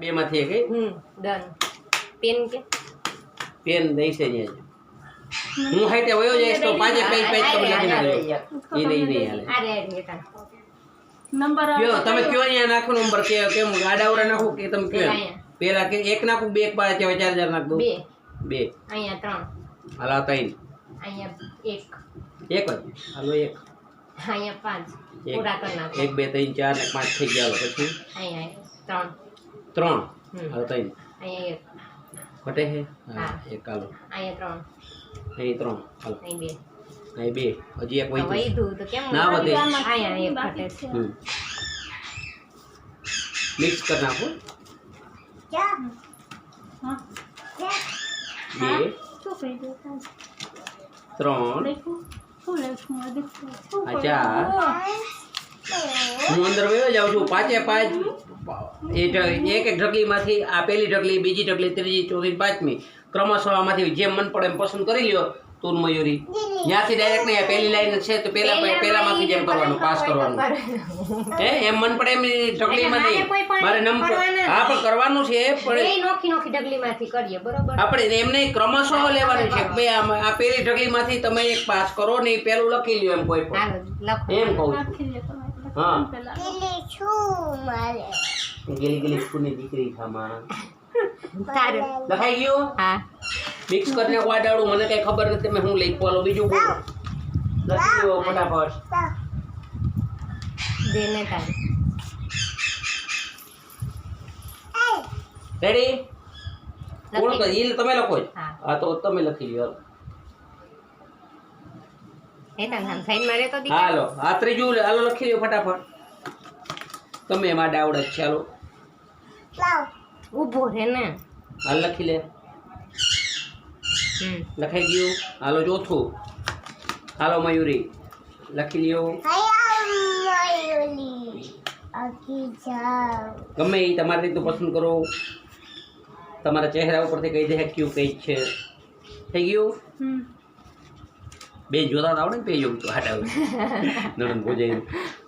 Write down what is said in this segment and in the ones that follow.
બે માંથી એક ડન પેન કે પેન નહીં છે ને હું હાઈટે વયો જઈશ તો પાંચે પેજ પેજ તમે લખી નાખજો એ નહીં હાલે અરે બેટા નંબર કયો તમે કયો અહીંયા નાખો નંબર કે કેમ આડાવડા નાખો કે તમે કયો પેલા કે એક નાખું બે એક બાર ચાર ચાર નાખ દો બે બે અહીંયા 3 હાલા ત્રણ અહીંયા 1 એક જ હાલો એક અહીંયા 5 પૂરા કરી નાખો 1 2 3 4 ને 5 થઈ ગયા પછી અહીંયા 3 હાલો ત્રણ અહીંયા 1 ઘટે છે હા એક હાલો અહીંયા 3 અહીં 3 હાલો અહીં 2 અહીં 2 હજી એક વહી વૈધું તો કેમ ના વધે અહીંયા 1 ઘટે છે મિક્સ કરી નાખો હા બે શું કહી દો 3 લખું શું લખું આ ચાર હું અંદર વયો જાઉં છું પાંચે પાંચ એક એક ઢગલીમાંથી આ પહેલી ઢગલી બીજી ઢગલી ત્રીજી ચોથી પાંચમી ક્રમશઃ આમાંથી જેમ મન પડે એમ પસંદ કરી લ્યો તૂન મયુરી ત્યાંથી ડાયરેક્ટ નહીં પહેલી લાઈન છે તો પહેલામાંથી જેમ કરવાનું પાસ કરવાનું હે એમ મન પડે એમ ઢગલીમાં નહીં મારે નંબર હા પણ કરવાનું છે પણ નોખી નોખી ડગલીમાંથી કરીએ બરોબર આપણે એમ નહીં ક્રમશઃ લેવાનું છે બે આ પહેલી ઢગલીમાંથી તમે એક પાસ કરો ને પેલું લખી લ્યો એમ કોઈ પણ લખો એમ કહું હા પેલા ગેલી ગેલી સ્કૂલની દીકરી થામાં તારે લખાઈ ગયું હા મિક્સ કરીને વાડાડું મને કઈ ખબર નથી મેં હું લઈ બોલો બીજું બોલો લખી દો ફટાફટ દેને તારે રેડી કોણ કહે ઈ તમે લખો જ હા. હા તો તમે લખી લ્યો એ તને સાઈન મારે તો દીકરા હાલો આ ત્રીજું હાલો લખી લ્યો ફટાફટ તમે એમાં ડાવડ જ ચાલો ઊભો રહે ને હાલ લખી લે લખાઈ ગયું હાલો ચોથું હાલો મયુરી લખી લ્યો ગમે એ તમારી રીતનું પસંદ કરો તમારા ચહેરા ઉપરથી કહી દે કયું કઈ છે થઈ ગયું બે જોતા આવડે ને પેજ તો હટાવ નણંદ ભોજાઈ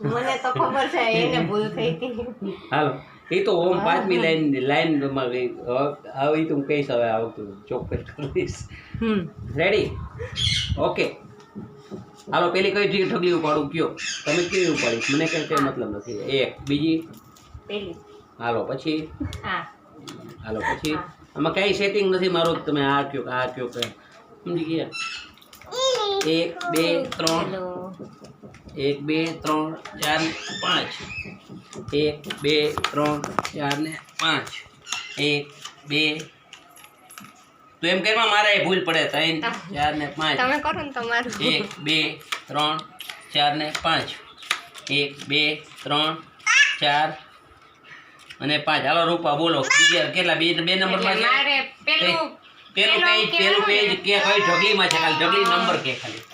મને તો ખબર છે એને ભૂલ થઈ હતી હાલો એ તો ઓમ પાંચમી લાઈનમાં ગઈ આવી તું કહીશ હવે આવતું ચોક્કસ કરીશ રેડી ઓકે હાલો પેલી કઈ ઠગલી ઉપાડું કયો તમે કેવી ઉપાડીશ મને કઈ મતલબ નથી એક બીજી પેલી હાલો પછી હા હાલો પછી આમાં કઈ સેટિંગ નથી મારું તમે આ કયો કે સમજી ગયા 1 2 3 હેલો 1 2 3 4 5 1 2 3 4 ને 5 1 2 તો એમ કહેવામાં મારે ભૂલ પડે 3 4 ને 5 તમે કરો ને તમારું 1 2 3 4 ને 5 1 2 3 4 અને 5 હાલો રૂપા બોલો બીજા કેટલા બે નંબરમાં છે મારે પેલું પેલું પેજ કે કઈ ઢગલીમાં છે ખાલી ઢગલી નંબર કે ખાલી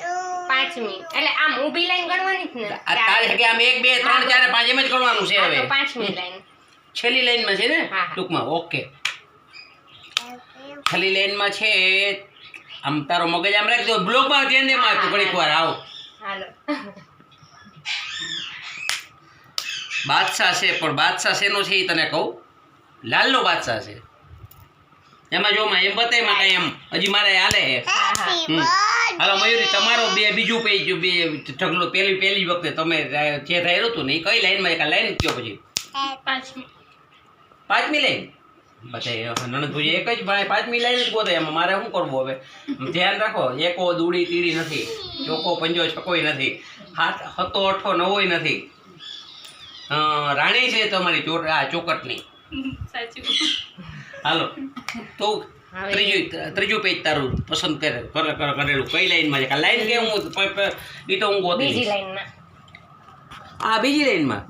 પાંચમી એટલે આમ ઊભી લાઈન ગણવાની જ ને આ તારે કે આમ 1 2 3 4 5 એમ જ કરવાનું છે આ હવે તો પાંચમી લાઈન છેલ્લી લાઈનમાં છે ને હા. ટૂંકમાં ઓકે છેલ્લી લાઈનમાં છે આમ તારો મગજ આમ રાખજો બ્લોકમાં ધ્યાન દે માં તું ઘડીક વાર આવો હાલો બાદશાહ છે પણ બાદશાહ શેનો છે એ તને કહું લાલનો બાદશાહ છે એમાં જો માં એમ બતાય માં કઈ એમ હજી મારે હાલે છે હાલો મયુરી તમારો બીજું પેજ બે ઢગલો પહેલી વખતે તમે જે થયેલું હતું ને એ કઈ લાઈનમાં એક લાઈન કયો પછી પાંચમી લાઈન બતાય નણંદભુજી એક જ ભાઈ પાંચમી લાઈન જ ગોતે એમાં મારે શું કરવું હવે ધ્યાન રાખો એકો દૂડી તીડી નથી ચોકો પંજો છકોય નથી હાથ હતો અઠો નવોય નથી રાણી છે તમારી ચોકટની હાલો તો ત્રીજું પેજ તારું પસંદ કરેલું કઈ લાઈનમાં છે લાઈન કે હું એ તો હું ગોતી બીજી લાઈનમાં આ બીજી લાઈનમાં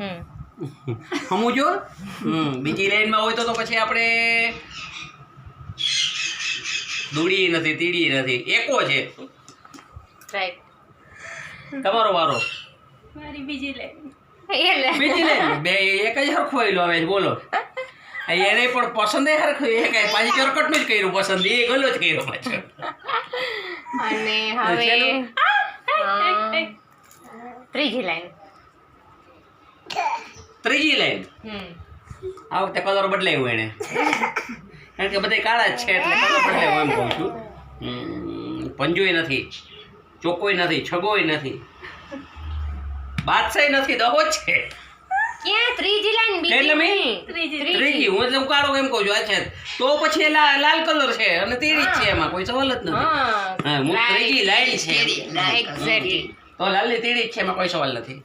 સમજો બીજી લાઈનમાં હોય તો પછી આપણે દૂડી નથી તીડી નથી એકો છે રાઈટ તમારો વારો મારી બીજી લાઈન બીજી લાઈન બે એક જ હરખવાઈ લો હવે બોલો એને પણ પસંદ એ હરખું એ કઈ પાછી ચોરકટનું જ કર્યું પસંદ એ ગલો જ કર્યો પાછો અને હવે ત્રીજી લાઈન ત્રીજી લાઈન આ વખતે કલર બદલાયો એને કારણ કે બધા કાળા જ છે એટલે કલર બદલાયો એમ કહું છું પંજોય નથી, ચોકોય નથી, છગોય નથી, બાદશાહી નથી, દહો જ છે. ક્યાં ત્રીજી લાઈન એટલે મેં ત્રીજી ત્રીજી હું એટલે કાળો એમ કહું છું. અચ્છા તો પછી એ લાલ કલર છે અને તેરી જ છે, એમાં કોઈ સવાલ જ નથી. હા હું ત્રીજી લાઈન છે એક્ઝેક્ટલી તો લાલની તેરી જ છે, એમાં કોઈ સવાલ નથી.